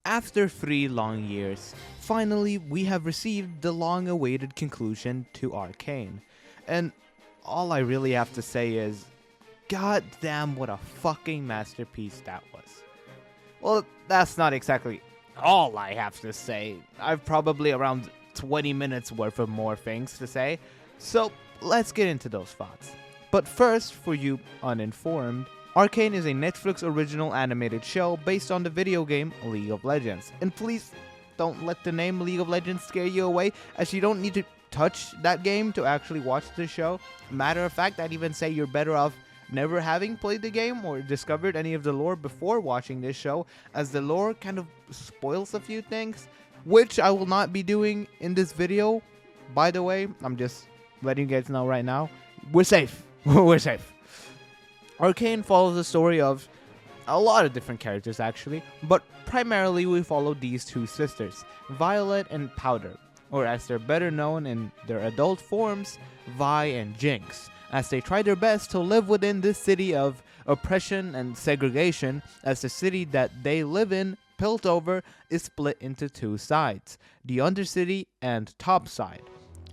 After 3 long years, finally we have received the long-awaited conclusion to Arcane. And all I really have to say is, god damn what a fucking masterpiece that was. Well, that's not exactly all I have to say. I've probably around 20 minutes worth of more things to say, so let's get into those thoughts. But first, for you uninformed, Arcane is a Netflix original animated show based on the video game League of Legends. And please don't let the name League of Legends scare you away, as you don't need to touch that game to actually watch the show. Matter of fact, I'd even say you're better off never having played the game or discovered any of the lore before watching this show, as the lore kind of spoils a few things, which I will not be doing in this video. By the way, I'm just letting you guys know right now, we're safe. We're safe. Arcane follows the story of a lot of different characters actually, but primarily we follow these two sisters, Violet and Powder, or as they're better known in their adult forms, Vi and Jinx, as they try their best to live within this city of oppression and segregation, as the city that they live in, Piltover, is split into two sides, the Undercity and Top Side.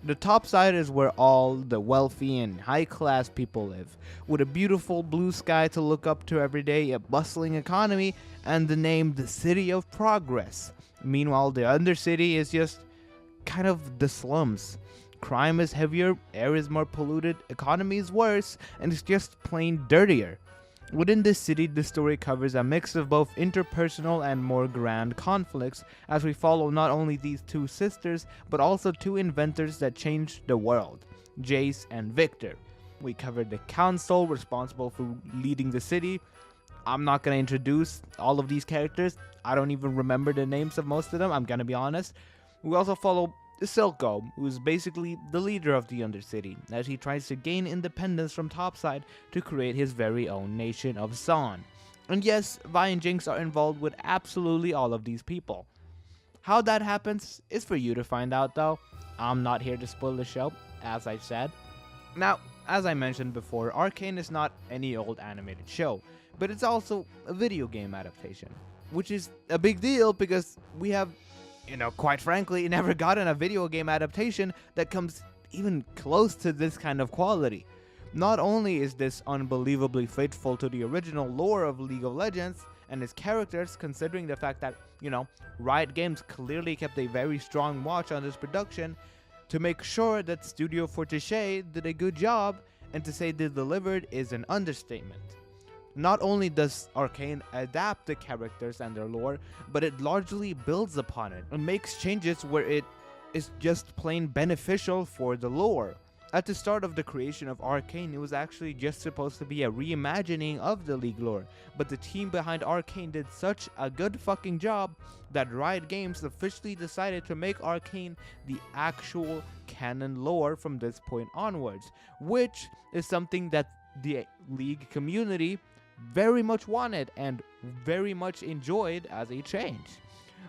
The top side is where all the wealthy and high-class people live, with a beautiful blue sky to look up to every day, a bustling economy, and the name the City of Progress. Meanwhile, the Undercity is just kind of the slums. Crime is heavier, air is more polluted, economy is worse, and it's just plain dirtier. Within this city, the story covers a mix of both interpersonal and more grand conflicts, as we follow not only these two sisters, but also two inventors that changed the world, Jace and Viktor. We covered the council responsible for leading the city. I'm not going to introduce all of these characters. I don't even remember the names of most of them, I'm going to be honest. We also follow Silco, who is basically the leader of the Undercity, as he tries to gain independence from Topside to create his very own nation of Zaun. And yes, Vi and Jinx are involved with absolutely all of these people. How that happens is for you to find out though. I'm not here to spoil the show, as I said. Now, as I mentioned before, Arcane is not any old animated show, but it's also a video game adaptation, which is a big deal because we have, quite frankly, never gotten a video game adaptation that comes even close to this kind of quality. Not only is this unbelievably faithful to the original lore of League of Legends and its characters, considering the fact that, Riot Games clearly kept a very strong watch on this production to make sure that Studio Fortiche did a good job, and to say they delivered is an understatement. Not only does Arcane adapt the characters and their lore, but it largely builds upon it and makes changes where it is just plain beneficial for the lore. At the start of the creation of Arcane, it was actually just supposed to be a reimagining of the League lore, but the team behind Arcane did such a good fucking job that Riot Games officially decided to make Arcane the actual canon lore from this point onwards, which is something that the League community very much wanted and very much enjoyed as a change.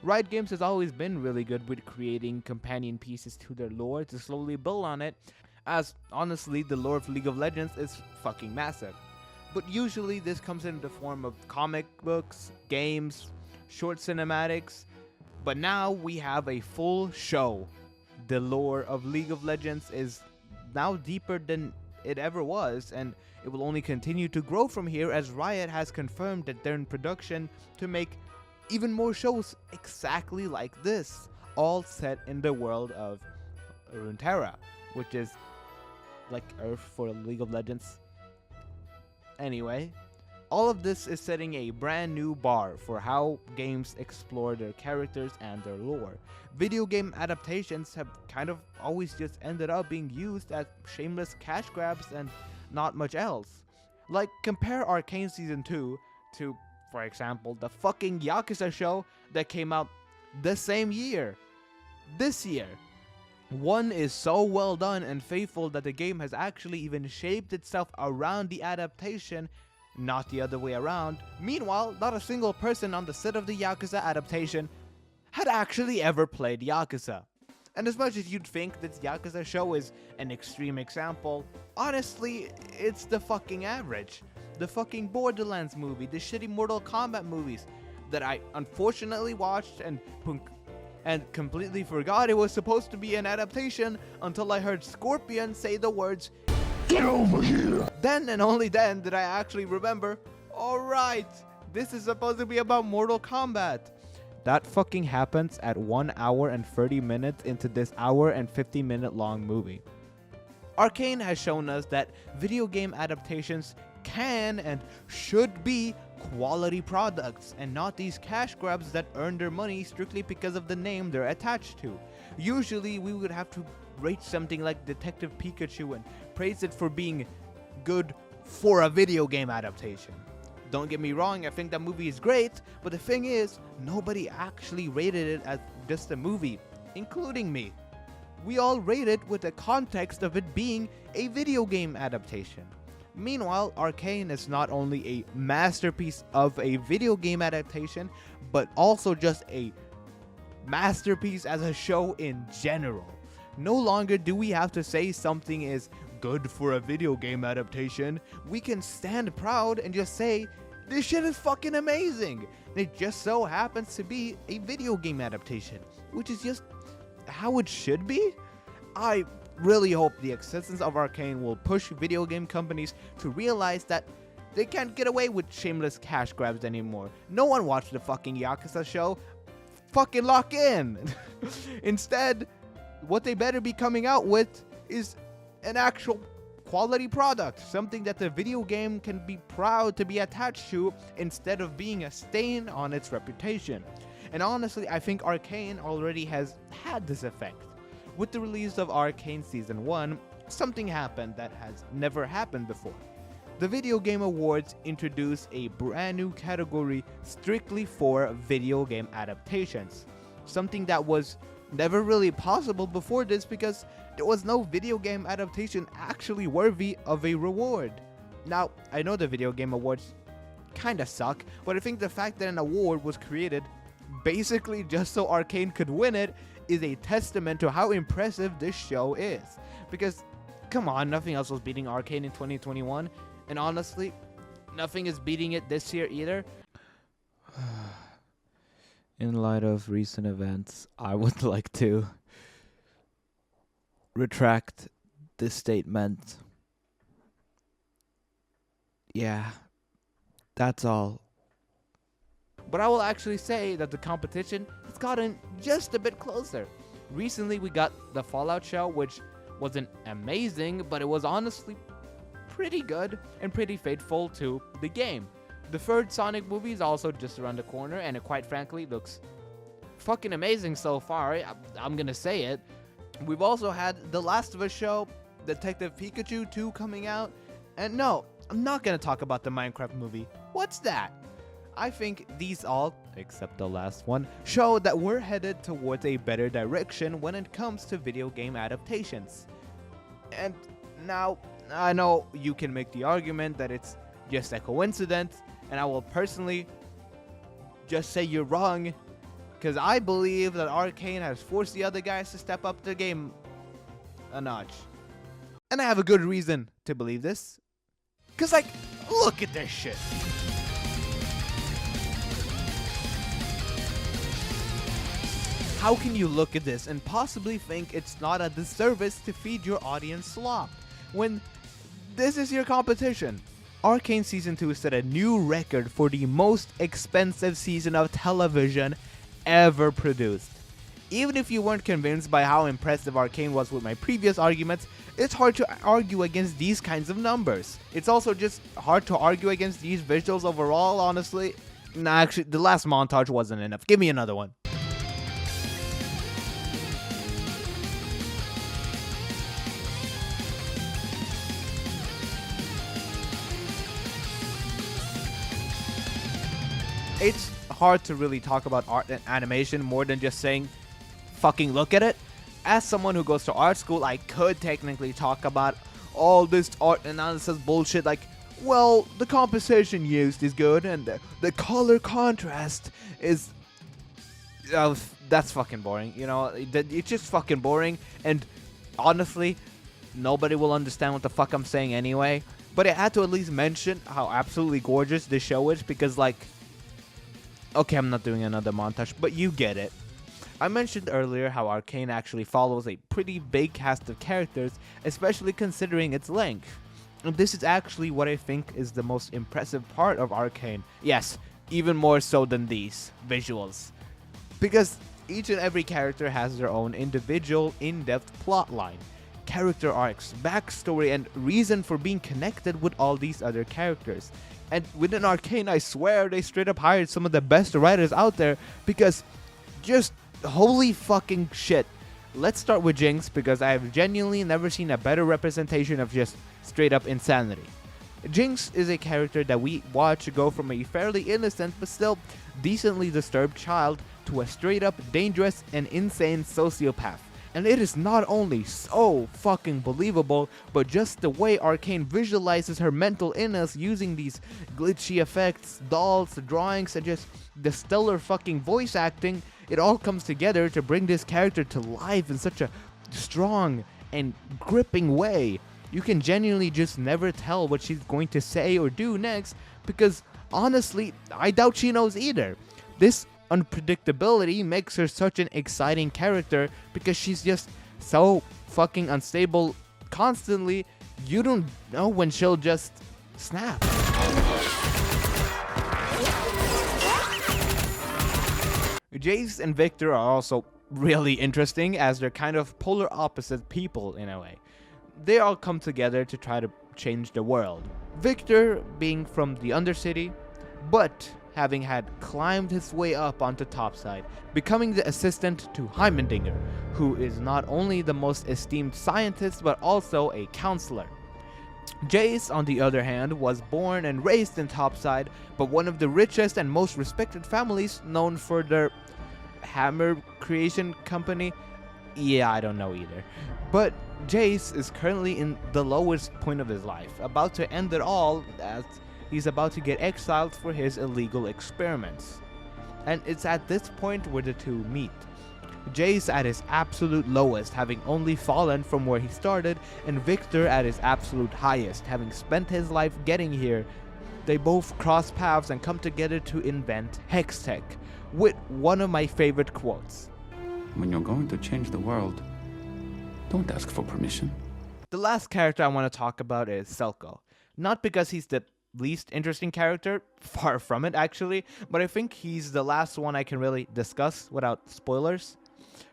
Riot Games has always been really good with creating companion pieces to their lore to slowly build on it, as honestly the lore of League of Legends is fucking massive. But usually this comes in the form of comic books, games, short cinematics, but now we have a full show. The lore of League of Legends is now deeper than it ever was, and it will only continue to grow from here, as Riot has confirmed that they're in production to make even more shows exactly like this, all set in the world of Runeterra, which is like Earth for League of Legends. Anyway, all of this is setting a brand new bar for how games explore their characters and their lore. Video game adaptations have kind of always just ended up being used as shameless cash grabs and not much else. Like, compare Arcane Season 2 to, for example, the fucking Yakuza show that came out the same year. This year. One is so well done and faithful that the game has actually even shaped itself around the adaptation, not the other way around. Meanwhile, not a single person on the set of the Yakuza adaptation had actually ever played Yakuza. And as much as you'd think that Yakuza show is an extreme example, honestly, it's the fucking average. The fucking Borderlands movie, the shitty Mortal Kombat movies, that I unfortunately watched and completely forgot it was supposed to be an adaptation until I heard Scorpion say the words, "Get over here!" Then and only then did I actually remember, alright, this is supposed to be about Mortal Kombat. That fucking happens at 1 hour and 30 minutes into this hour and 50-minute long movie. Arcane has shown us that video game adaptations can and should be quality products and not these cash grabs that earn their money strictly because of the name they're attached to. Usually we would have to rate something like Detective Pikachu and praise it for being good for a video game adaptation. Don't get me wrong, I think that movie is great, but the thing is, nobody actually rated it as just a movie, including me. We all rate it with the context of it being a video game adaptation. Meanwhile, Arcane is not only a masterpiece of a video game adaptation, but also just a masterpiece as a show in general. No longer do we have to say something is good for a video game adaptation. We can stand proud and just say, this shit is fucking amazing. It just so happens to be a video game adaptation, which is just how it should be. I really hope the existence of Arcane will push video game companies to realize that they can't get away with shameless cash grabs anymore. No one watched the fucking Yakuza show. Fucking lock in. Instead, what they better be coming out with is an actual quality product, something that the video game can be proud to be attached to instead of being a stain on its reputation. And honestly, I think Arcane already has had this effect. With the release of Arcane Season 1, something happened that has never happened before. The Video Game Awards introduced a brand new category strictly for video game adaptations. Something that was never really possible before this because there was no video game adaptation actually worthy of a reward. Now, I know the Video Game Awards kinda suck, but I think the fact that an award was created basically just so Arcane could win it is a testament to how impressive this show is. Because, come on, nothing else was beating Arcane in 2021, and honestly, nothing is beating it this year either. In light of recent events, I would like to retract this statement. Yeah, that's all. But I will actually say that the competition has gotten just a bit closer. Recently we got the Fallout show, which wasn't amazing, but it was honestly pretty good and pretty faithful to the game. The third Sonic movie is also just around the corner, and it quite frankly looks fucking amazing so far. I'm gonna say it. We've also had The Last of Us show, Detective Pikachu 2 coming out, and no, I'm not gonna talk about the Minecraft movie. What's that? I think these all, except the last one, show that we're headed towards a better direction when it comes to video game adaptations. And now, I know you can make the argument that it's just a coincidence, and I will personally just say you're wrong, because I believe that Arcane has forced the other guys to step up their game a notch. And I have a good reason to believe this, because like, look at this shit. How can you look at this and possibly think it's not a disservice to feed your audience slop when this is your competition? Arcane Season 2 set a new record for the most expensive season of television ever produced. Even if you weren't convinced by how impressive Arcane was with my previous arguments, it's hard to argue against these kinds of numbers. It's also just hard to argue against these visuals overall, honestly. Nah, actually, the last montage wasn't enough. Give me another one. It's hard to really talk about art and animation more than just saying, fucking look at it. As someone who goes to art school, I could technically talk about all this art analysis bullshit like, well, the composition used is good and the color contrast is... that's fucking boring, you know? It's just fucking boring, and honestly, nobody will understand what the fuck I'm saying anyway. But I had to at least mention how absolutely gorgeous this show is, because like, Okay, I'm not doing another montage, but you get it. I mentioned earlier how Arcane actually follows a pretty big cast of characters, especially considering its length. And this is actually what I think is the most impressive part of Arcane. Yes, even more so than these visuals. Because each and every character has their own individual, in-depth plotline, character arcs, backstory, and reason for being connected with all these other characters. And within Arcane, I swear they straight up hired some of the best writers out there, because just holy fucking shit. Let's start with Jinx, because I have genuinely never seen a better representation of just straight up insanity. Jinx is a character that we watch go from a fairly innocent but still decently disturbed child to a straight up dangerous and insane sociopath. And it is not only so fucking believable, but just the way Arcane visualizes her mental illness using these glitchy effects, dolls, drawings, and just the stellar fucking voice acting, it all comes together to bring this character to life in such a strong and gripping way. You can genuinely just never tell what she's going to say or do next, because honestly, I doubt she knows either. This unpredictability makes her such an exciting character, because she's just so fucking unstable constantly. You don't know when she'll just snap. Jace and Viktor are also really interesting, as they're kind of polar opposite people in a way. They all come together to try to change the world. Viktor being from the Undercity, but having had climbed his way up onto topside, becoming the assistant to Heimendinger, who is not only the most esteemed scientist but also a counselor. Jace, on the other hand, was born and raised in topside, but one of the richest and most respected families, known for their hammer creation company. Yeah, I don't know either. But Jace is currently in the lowest point of his life, about to end it all, as he's about to get exiled for his illegal experiments. And it's at this point where the two meet. Jace at his absolute lowest, having only fallen from where he started, and Viktor at his absolute highest, having spent his life getting here. They both cross paths and come together to invent Hex Tech, with one of my favorite quotes. When you're going to change the world, don't ask for permission. The last character I want to talk about is Silco. Not because he's the least interesting character, far from it actually, but I think he's the last one I can really discuss without spoilers.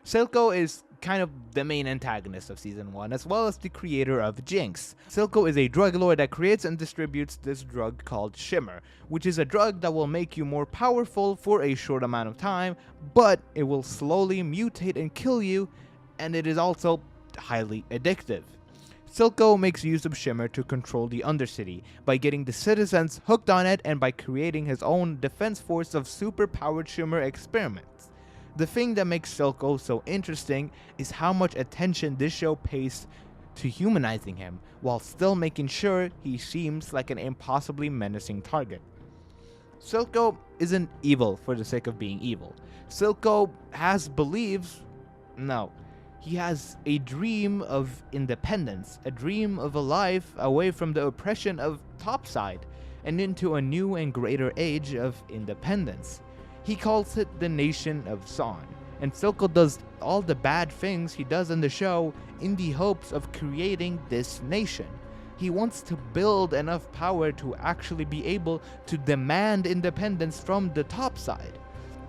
Silco is kind of the main antagonist of Season 1, as well as the creator of Jinx. Silco is a drug lord that creates and distributes this drug called Shimmer, which is a drug that will make you more powerful for a short amount of time, but it will slowly mutate and kill you, and it is also highly addictive. Silco makes use of Shimmer to control the Undercity, by getting the citizens hooked on it and by creating his own defense force of super-powered Shimmer experiments. The thing that makes Silco so interesting is how much attention this show pays to humanizing him, while still making sure he seems like an impossibly menacing target. Silco isn't evil for the sake of being evil. Silco has beliefs. No. He has a dream of independence, a dream of a life away from the oppression of topside, and into a new and greater age of independence. He calls it the Nation of Zon, and Silco does all the bad things he does in the show in the hopes of creating this nation. He wants to build enough power to actually be able to demand independence from the topside.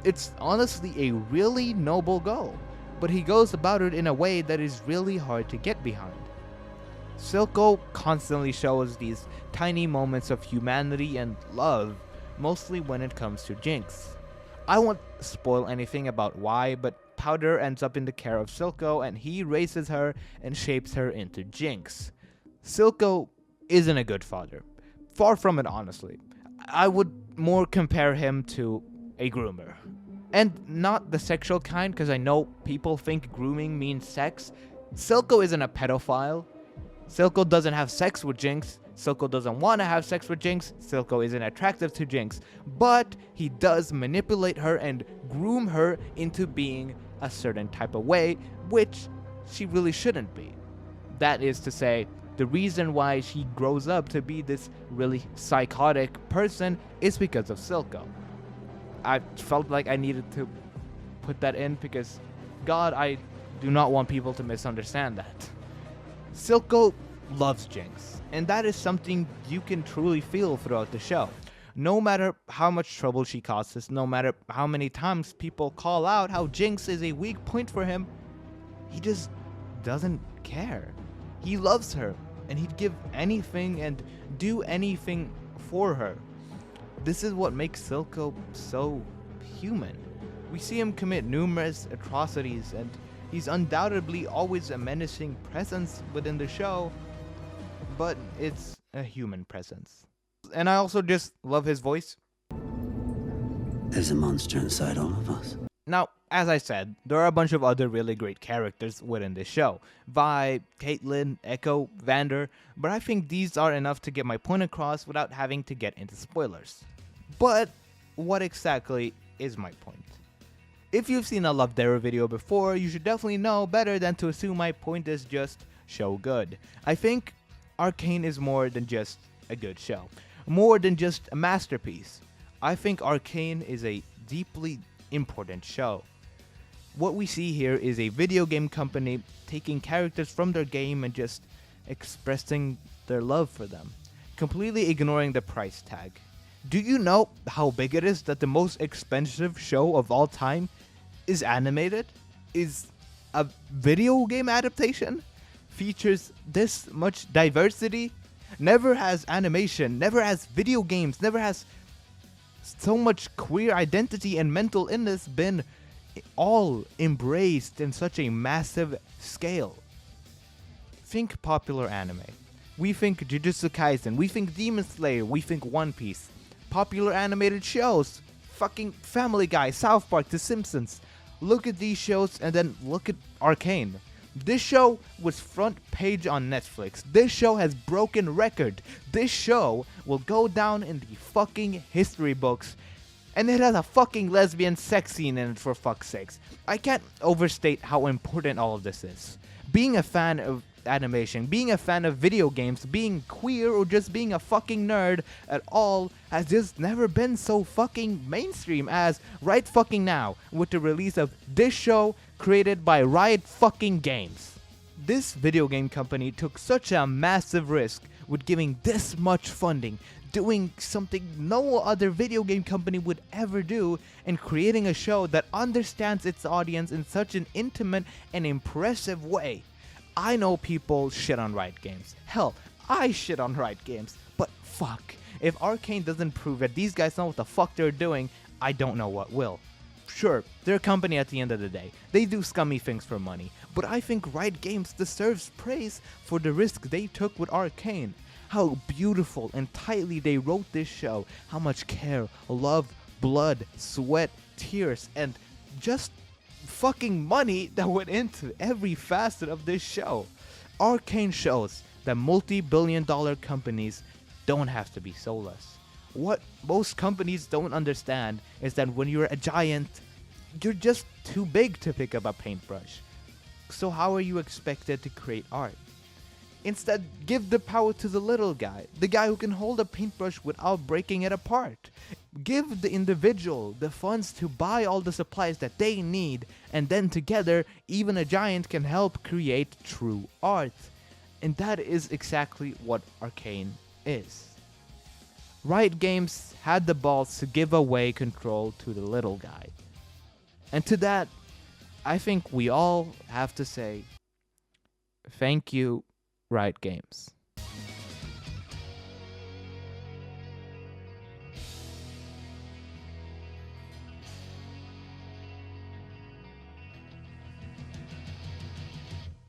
It's honestly a really noble goal, but he goes about it in a way that is really hard to get behind. Silco constantly shows these tiny moments of humanity and love, mostly when it comes to Jinx. I won't spoil anything about why, but Powder ends up in the care of Silco, and he raises her and shapes her into Jinx. Silco isn't a good father. Far from it, honestly. I would more compare him to a groomer. And not the sexual kind, because I know people think grooming means sex. Silco isn't a pedophile. Silco doesn't have sex with Jinx. Silco doesn't want to have sex with Jinx. Silco isn't attractive to Jinx. But he does manipulate her and groom her into being a certain type of way, which she really shouldn't be. That is to say, the reason why she grows up to be this really psychotic person is because of Silco. I felt like I needed to put that in because, God, I do not want people to misunderstand that. Silco loves Jinx, and that is something you can truly feel throughout the show. No matter how much trouble she causes, no matter how many times people call out how Jinx is a weak point for him, he just doesn't care. He loves her, and he'd give anything and do anything for her. This is what makes Silco so human. We see him commit numerous atrocities, and he's undoubtedly always a menacing presence within the show, but it's a human presence. And I also just love his voice. There's a monster inside all of us. Now, as I said, there are a bunch of other really great characters within this show. Vi, Caitlyn, Echo, Vander, but I think these are enough to get my point across without having to get into spoilers. But what exactly is my point? If you've seen a Love Dare video before, you should definitely know better than to assume my point is just show good. I think Arcane is more than just a good show, more than just a masterpiece. I think Arcane is a deeply important show. What we see here is a video game company taking characters from their game and just expressing their love for them, completely ignoring the price tag. Do you know how big it is that the most expensive show of all time is animated? Is a video game adaptation? Features this much diversity? Never has animation, never has video games, never has so much queer identity and mental illness been all embraced in such a massive scale. Think popular anime. We think Jujutsu Kaisen, we think Demon Slayer, we think One Piece. Popular animated shows, fucking Family Guy, South Park, The Simpsons. Look at these shows and then look at Arcane. This show was front page on Netflix. This show has broken record. This show will go down in the fucking history books. And it has a fucking lesbian sex scene in it, for fuck's sakes. I can't overstate how important all of this is. Being a fan of animation, being a fan of video games, being queer, or just being a fucking nerd at all has just never been so fucking mainstream as right fucking now with the release of this show created by Riot fucking Games. This video game company took such a massive risk with giving this much funding, doing something no other video game company would ever do, and creating a show that understands its audience in such an intimate and impressive way. I know people shit on Riot Games. Hell, I shit on Riot Games. But fuck, if Arcane doesn't prove that these guys know what the fuck they're doing, I don't know what will. Sure, they're a company at the end of the day. They do scummy things for money. But I think Riot Games deserves praise for the risk they took with Arcane. How beautiful and tightly they wrote this show. How much care, love, blood, sweat, tears, and just fucking money that went into every facet of this show. Arcane shows that multi-billion-dollar companies don't have to be soulless. What most companies don't understand is that when you're a giant, you're just too big to pick up a paintbrush. So how are you expected to create art? Instead, give the power to the little guy, the guy who can hold a paintbrush without breaking it apart. Give the individual the funds to buy all the supplies that they need, and then together, even a giant can help create true art. And that is exactly what Arcane is. Riot Games had the balls to give away control to the little guy. And to that, I think we all have to say, thank you, Riot Games.